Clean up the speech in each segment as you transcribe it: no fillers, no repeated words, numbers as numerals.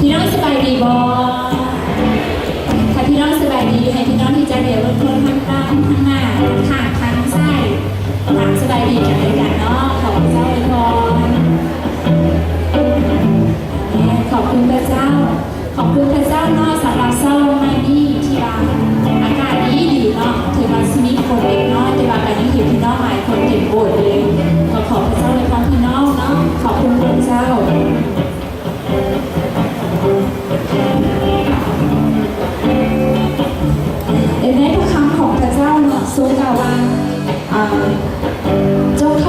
พี่น้องสบายดีบอถ้าพี่น้องสบายดีให้พี่น้องที่จะเดี๋ยวรถทนข้างหน้าข้างหน้าข้างข้างซ้ายถามสบายดีกันเลยกันเนาะขอบคุณเจ้าเลยพอขอบคุณพระเจ้าขอบคุณพระเจ้าเนาะสำหรับเศร้าไม่ดีที่ว่าอากาศดีเนาะถือว่าสมิธคนเด็กน้อยที่ว่าการนี้เห็นพี่น้องหลายคนเต็มโบสถ์เลยขอพระเจ้าเลยพอพี่น้องเนาะขอบคุณพระเจ้าในพระคำของพระเจ้าเนาะทรงกล่าวว่าจงถ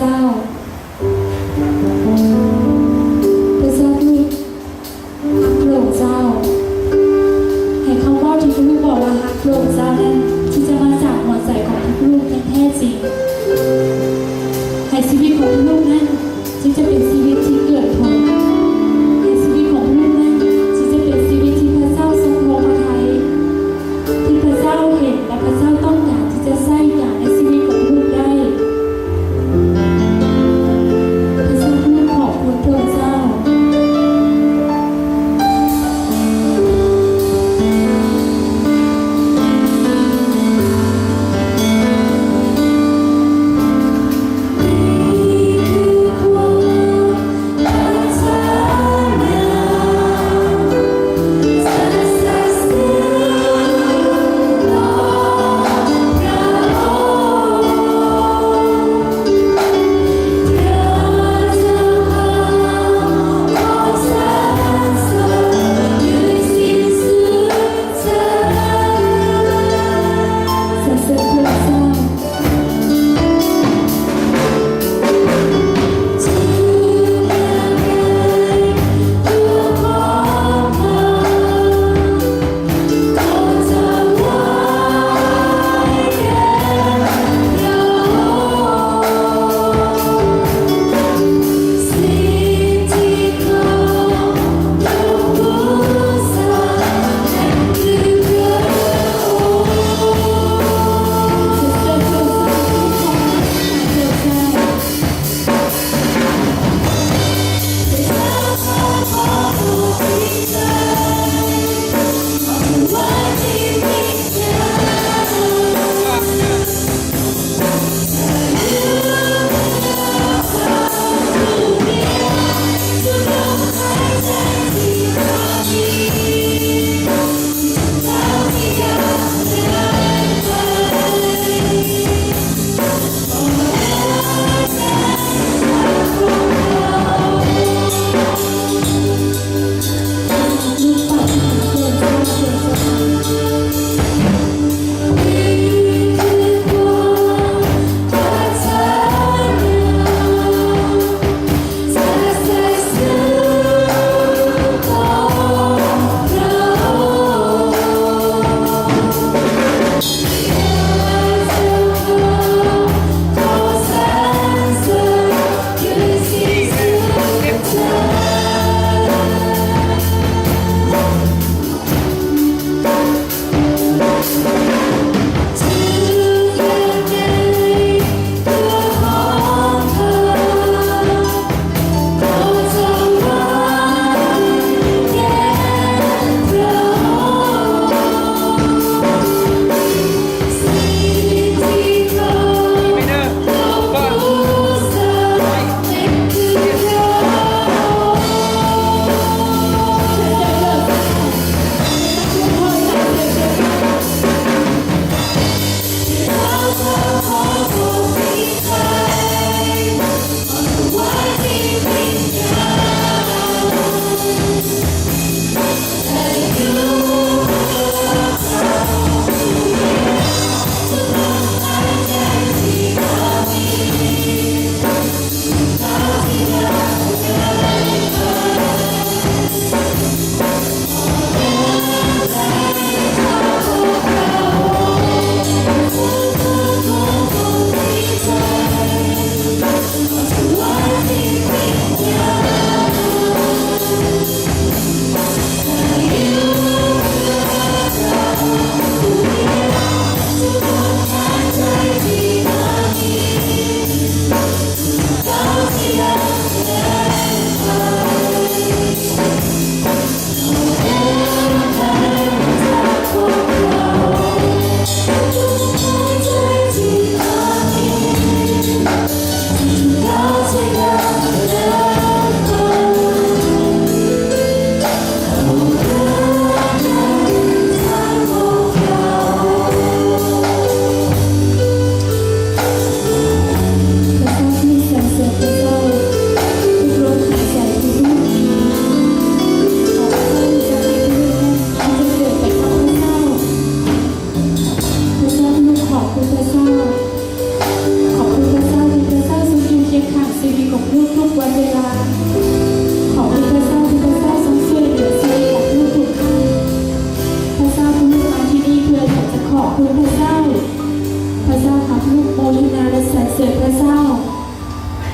เจ้าพระเจ้าลูกรักพระองค์เจ้าให้คำว่าที่ลูกบอกว่ารักพระองค์เจ้านั้นที่จะมาจากหัวใจของทุกลูกนั้นแท้จริงให้ชีวิตของลูกนั้นที่จะเป็นชีวิตที่เกิดผลให้ชีวิตของลูกนั้นที่จะเป็นชีวิตที่พระเจ้าทรงพอพระทัยที่พระเจ้าเห็นและพระเจ้าต้องการที่จะใส่อย่างในชีวิตของลูกได้พระเจ้าลูกขอบคุณพระเจ้าความ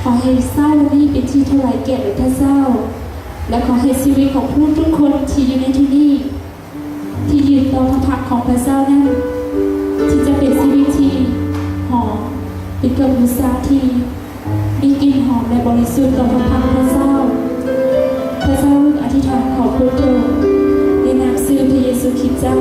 อให้เศร้านี้เป็นที่ถวายแก่พระเจ้าและขอให้ชีวิตของผู้ทุกคนที่อยู่ในที่นี้ที่ยืนต่อพระพักของพระเจ้านั้นที่จะเป็นชีวิตที่หอมเป็นเครื่องบูชาที่มีกลิ่นหอมและบริสุทธิ์ต่อพระพักพระเจ้าพระเจ้าอธิษฐานขอบพระเจ้าในนามชื่อพระเยซูคริสต์เจ้า